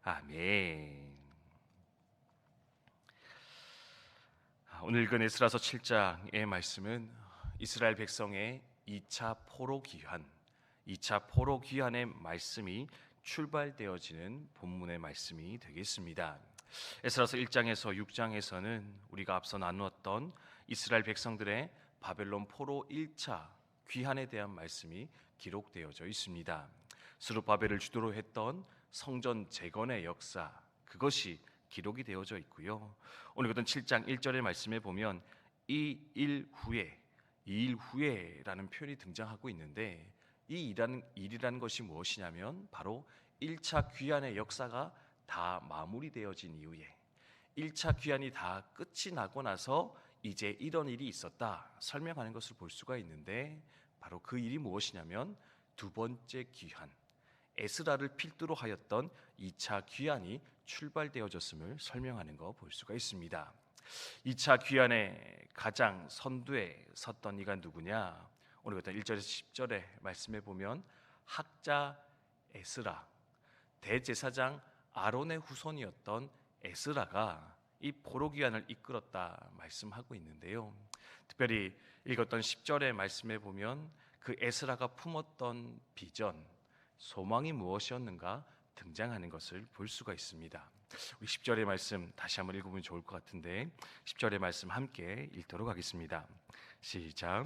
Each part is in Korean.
아멘. 오늘 읽은 에스라서 7장의 말씀은 이스라엘 백성의 2차 포로 귀환, 2차 포로 귀환의 말씀이 출발되어지는 본문의 말씀이 되겠습니다. 에스라서 1장에서 6장에서는 우리가 앞서 나누었던 이스라엘 백성들의 바벨론 포로 1차 귀환에 대한 말씀이 기록되어져 있습니다. 스룹바벨을 주도로 했던 성전 재건의 역사, 그것이 기록이 되어져 있고요. 오늘 읽은 7장 1절의 말씀에 보면 이 일 후에라는 표현이 등장하고 있는데, 이 일이라는 것이 무엇이냐면 바로 1차 귀환의 역사가 다 마무리되어진 이후에, 1차 귀환이 다 끝이 나고 나서 이제 이런 일이 있었다 설명하는 것을 볼 수가 있는데, 바로 그 일이 무엇이냐면 두 번째 귀환, 에스라를 필두로 하였던 2차 귀환이 출발되어졌음을 설명하는 거 볼 수가 있습니다. 2차 귀환의 가장 선두에 섰던 이가 누구냐? 오늘 같은 1절에서 10절의 말씀에 보면 학자 에스라, 대제사장 아론의 후손이었던 에스라가 이 포로 귀환을 이끌었다 말씀하고 있는데요. 특별히 읽었던 10절의 말씀에 보면 그 에스라가 품었던 비전, 소망이 무엇이었는가 등장하는 것을 볼 수가 있습니다. 우리 10절의 말씀 다시 한번 읽어보면 좋을 것 같은데, 10절의 말씀 함께 읽도록 하겠습니다. 시작.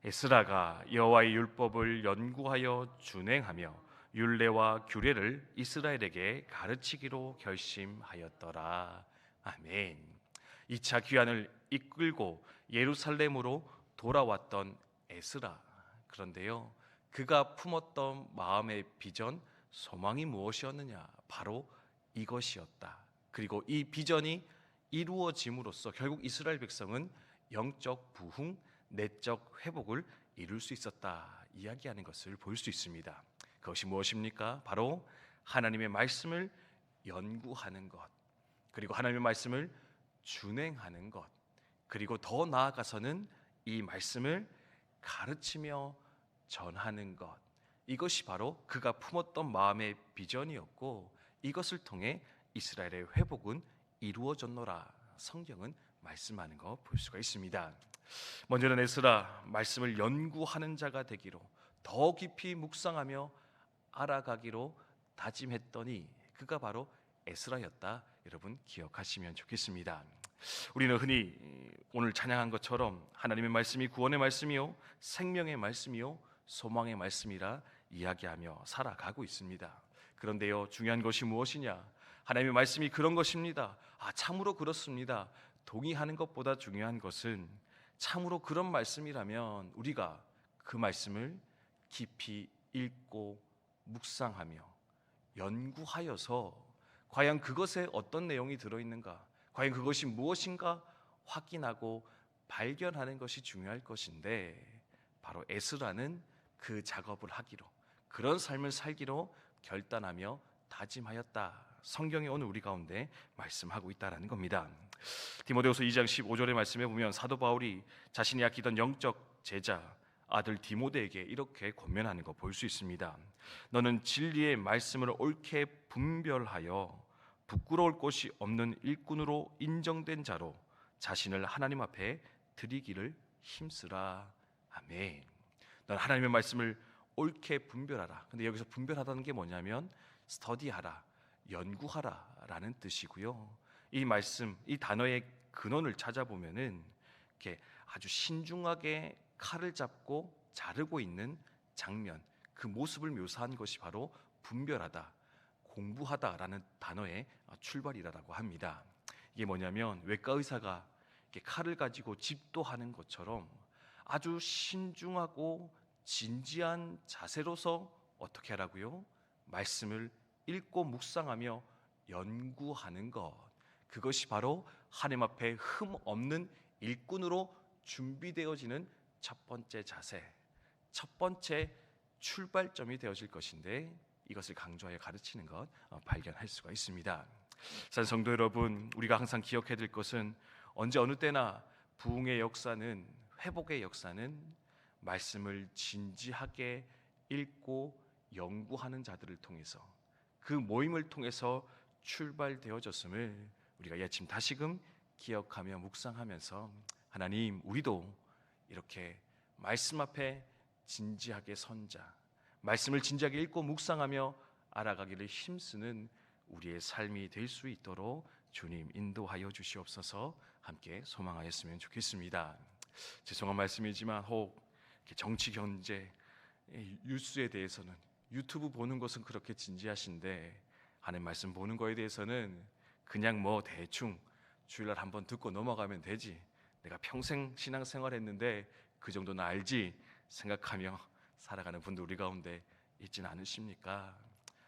에스라가 여호와의 율법을 연구하여 준행하며 율례와 규례를 이스라엘에게 가르치기로 결심하였더라. 아멘. 2차 귀환을 이끌고 예루살렘으로 돌아왔던 에스라, 그런데요, 그가 품었던 마음의 비전, 소망이 무엇이었느냐? 바로 이것이었다. 그리고 이 비전이 이루어짐으로써 결국 이스라엘 백성은 영적 부흥, 내적 회복을 이룰 수 있었다 이야기하는 것을 볼 수 있습니다. 그것이 무엇입니까? 바로 하나님의 말씀을 연구하는 것, 그리고 하나님의 말씀을 준행하는 것, 그리고 더 나아가서는 이 말씀을 가르치며 전하는 것, 이것이 바로 그가 품었던 마음의 비전이었고, 이것을 통해 이스라엘의 회복은 이루어졌노라 성경은 말씀하는 거 볼 수가 있습니다. 먼저는 에스라 말씀을 연구하는 자가 되기로, 더 깊이 묵상하며 알아가기로 다짐했더니 그가 바로 에스라였다. 여러분 기억하시면 좋겠습니다. 우리는 흔히 오늘 찬양한 것처럼 하나님의 말씀이 구원의 말씀이요, 생명의 말씀이요, 소망의 말씀이라 이야기하며 살아가고 있습니다. 그런데요, 중요한 것이 무엇이냐? 하나님의 말씀이 그런 것입니다. 참으로 그렇습니다. 동의하는 것보다 중요한 것은, 참으로 그런 말씀이라면 우리가 그 말씀을 깊이 읽고 묵상하며 연구하여서 과연 그것에 어떤 내용이 들어있는가, 과연 그것이 무엇인가 확인하고 발견하는 것이 중요할 것인데, 바로 에스라는 그 작업을 하기로, 그런 삶을 살기로 결단하며 다짐하였다. 성경이 오늘 우리 가운데 말씀하고 있다라는 겁니다. 디모데후서 2장 15절의 말씀에 보면 사도 바울이 자신이 아끼던 영적 제자 아들 디모데에게 이렇게 권면하는 거 볼 수 있습니다. 너는 진리의 말씀을 옳게 분별하여 부끄러울 곳이 없는 일꾼으로 인정된 자로 자신을 하나님 앞에 드리기를 힘쓰라. 아멘. 넌 하나님의 말씀을 옳게 분별하라. 근데 여기서 분별하다는 게 뭐냐면 스터디하라, 연구하라 라는 뜻이고요. 이 말씀, 이 단어의 근원을 찾아보면은 이렇게 아주 신중하게 칼을 잡고 자르고 있는 장면, 그 모습을 묘사한 것이 바로 분별하다, 공부하다라는 단어의 출발이라고 합니다. 이게 뭐냐면 외과 의사가 이렇게 칼을 가지고 집도하는 것처럼 아주 신중하고 진지한 자세로서 어떻게 하라고요? 말씀을 읽고 묵상하며 연구하는 것, 그것이 바로 하나님 앞에 흠 없는 일꾼으로 준비되어지는 첫 번째 자세, 첫 번째 출발점이 되어질 것인데, 이것을 강조하여 가르치는 것 발견할 수가 있습니다. 성도 여러분, 우리가 항상 기억해야 될 것은 언제 어느 때나 부흥의 역사는, 회복의 역사는 말씀을 진지하게 읽고 연구하는 자들을 통해서, 그 모임을 통해서 출발되어졌음을 우리가 이 아침 다시금 기억하며 묵상하면서 하나님, 우리도 이렇게 말씀 앞에 진지하게 선자, 말씀을 진지하게 읽고 묵상하며 알아가기를 힘쓰는 우리의 삶이 될 수 있도록 주님 인도하여 주시옵소서. 함께 소망하였으면 좋겠습니다. 죄송한 말씀이지만 혹 정치, 경제, 뉴스에 대해서는 유튜브 보는 것은 그렇게 진지하신데 하나님 말씀 보는 거에 대해서는 그냥 뭐 대충 주일날 한번 듣고 넘어가면 되지, 내가 평생 신앙생활 했는데 그 정도는 알지 생각하며 살아가는 분들 우리 가운데 있지는 않으십니까?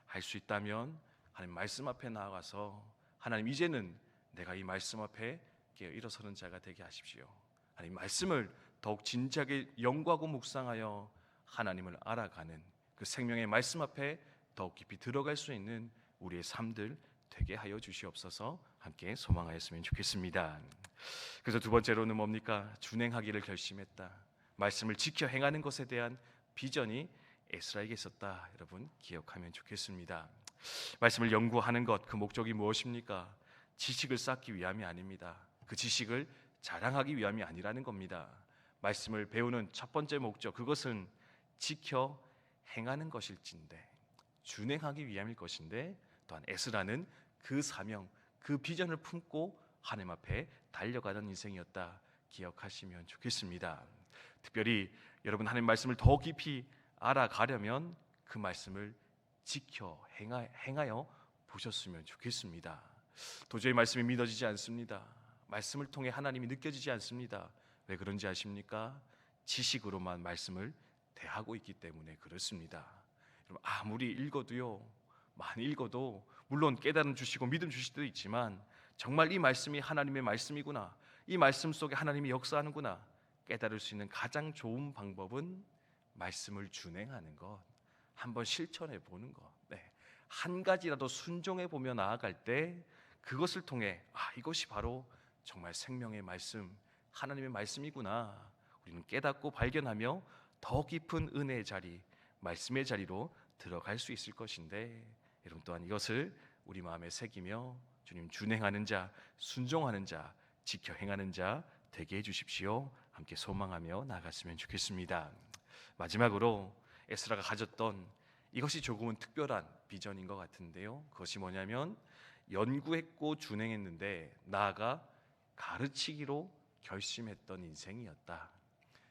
할 수 있다면 하나님 말씀 앞에 나아가서 하나님, 이제는 내가 이 말씀 앞에 일어서는 자가 되게 하십시오. 하나님 말씀을 더욱 진지하게 연구하고 묵상하여 하나님을 알아가는 그 생명의 말씀 앞에 더욱 깊이 들어갈 수 있는 우리의 삶들 되게 하여 주시옵소서. 함께 소망하였으면 좋겠습니다. 그래서 두 번째로는 뭡니까? 준행하기를 결심했다. 말씀을 지켜 행하는 것에 대한 비전이 에스라에게 있었다. 여러분 기억하면 좋겠습니다. 말씀을 연구하는 것, 그 목적이 무엇입니까? 지식을 쌓기 위함이 아닙니다. 그 지식을 자랑하기 위함이 아니라는 겁니다. 말씀을 배우는 첫 번째 목적, 그것은 지켜 행하는 것일진데, 준행하기 위함일 것인데, 또한 에스라는 그 사명, 그 비전을 품고 하나님 앞에 달려가는 인생이었다. 기억하시면 좋겠습니다. 특별히 여러분 하나님 말씀을 더 깊이 알아가려면 그 말씀을 지켜 행하여 보셨으면 좋겠습니다. 도저히 말씀이 믿어지지 않습니다. 말씀을 통해 하나님이 느껴지지 않습니다. 왜 그런지 아십니까? 지식으로만 말씀을 대하고 있기 때문에 그렇습니다. 여러분 아무리 읽어도요, 많이 읽어도 물론 깨달음 주시고 믿음 주실 때도 있지만 정말 이 말씀이 하나님의 말씀이구나, 이 말씀 속에 하나님이 역사하는구나 깨달을 수 있는 가장 좋은 방법은 말씀을 준행하는 것, 한번 실천해 보는 것. 한 가지라도 순종해 보며 나아갈 때 그것을 통해 이것이 바로 정말 생명의 말씀, 하나님의 말씀이구나 우리는 깨닫고 발견하며 더 깊은 은혜의 자리, 말씀의 자리로 들어갈 수 있을 것인데, 여러분 또한 이것을 우리 마음에 새기며 주님 준행하는 자, 순종하는 자, 지켜 행하는 자 되게 해주십시오. 함께 소망하며 나아갔으면 좋겠습니다. 마지막으로 에스라가 가졌던 이것이 조금은 특별한 비전인 것 같은데요, 그것이 뭐냐면 연구했고 준행했는데 나아가 가르치기로 결심했던 인생이었다.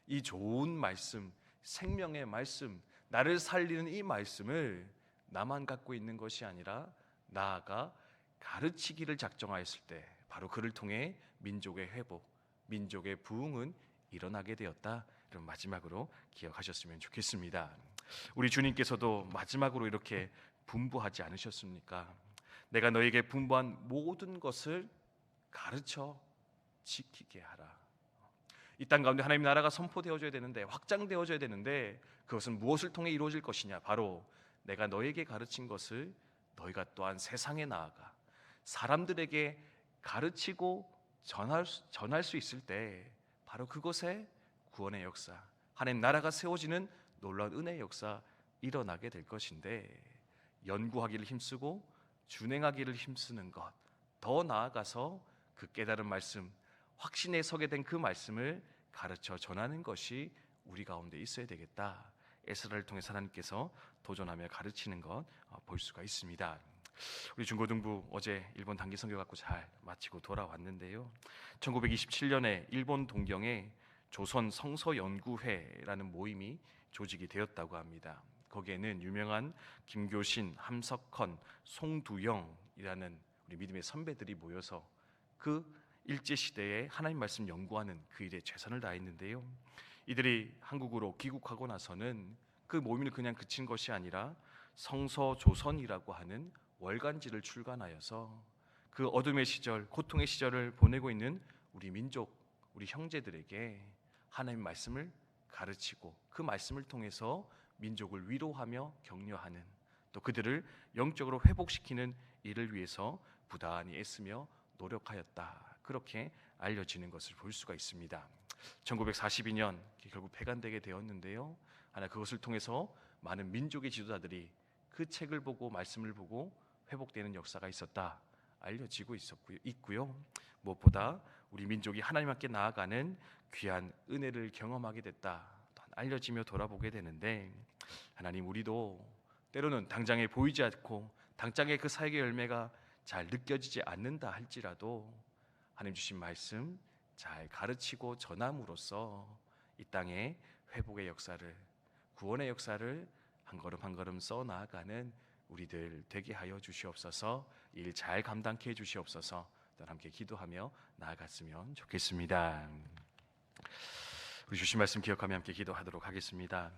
이 좋은 말씀, 생명의 말씀, 나를 살리는 이 말씀을 나만 갖고 있는 것이 아니라 나아가 가르치기를 작정하였을 때 바로 그를 통해 민족의 회복, 민족의 부흥은 일어나게 되었다. 여러분 마지막으로 기억하셨으면 좋겠습니다. 우리 주님께서도 마지막으로 이렇게 분부하지 않으셨습니까? 내가 너에게 분부한 모든 것을 가르쳐 지키게 하라. 이 땅 가운데 하나님의 나라가 선포되어져야 되는데, 확장되어져야 되는데 그것은 무엇을 통해 이루어질 것이냐? 바로 내가 너에게 가르친 것을 너희가 또한 세상에 나아가 사람들에게 가르치고 전할 수 있을 때 바로 그것에 구원의 역사, 하나님 나라가 세워지는 놀라운 은혜의 역사 일어나게 될 것인데, 연구하기를 힘쓰고 준행하기를 힘쓰는 것, 더 나아가서 그 깨달은 말씀, 확신에 서게 된 그 말씀을 가르쳐 전하는 것이 우리 가운데 있어야 되겠다. 에스라를 통해 하나님께서 도전하며 가르치는 것 볼 수가 있습니다. 우리 중고등부 어제 일본 단기 선교 갖고 잘 마치고 돌아왔는데요, 1927년에 일본 동경에 조선 성서연구회라는 모임이 조직이 되었다고 합니다. 거기에는 유명한 김교신, 함석헌, 송두영이라는 우리 믿음의 선배들이 모여서 그 일제시대에 하나님 말씀 연구하는 그 일에 최선을 다했는데요, 이들이 한국으로 귀국하고 나서는 그 모임을 그냥 그친 것이 아니라 성서조선이라고 하는 월간지를 출간하여서 그 어둠의 시절, 고통의 시절을 보내고 있는 우리 민족, 우리 형제들에게 하나님 말씀을 가르치고 그 말씀을 통해서 민족을 위로하며 격려하는, 또 그들을 영적으로 회복시키는 일을 위해서 부단히 애쓰며 노력하였다. 그렇게 알려지는 것을 볼 수가 있습니다. 1942년 결국 폐간되게 되었는데요, 하나 그것을 통해서 많은 민족의 지도자들이 그 책을 보고 말씀을 보고 회복되는 역사가 있었다 알려지고 있고요. 무엇보다 우리 민족이 하나님 함께 나아가는 귀한 은혜를 경험하게 됐다 알려지며 돌아보게 되는데, 하나님, 우리도 때로는 당장에 보이지 않고 당장에 그 사역의 열매가 잘 느껴지지 않는다 할지라도 하나님 주신 말씀 잘 가르치고 전함으로써 이 땅에 회복의 역사를, 구원의 역사를 한 걸음 한 걸음 써 나아가는 우리들 되게 하여 주시옵소서. 일 잘 감당케 해 주시옵소서. 함께 기도하며 나아갔으면 좋겠습니다. 우리 주신 말씀 기억하며 함께 기도하도록 하겠습니다.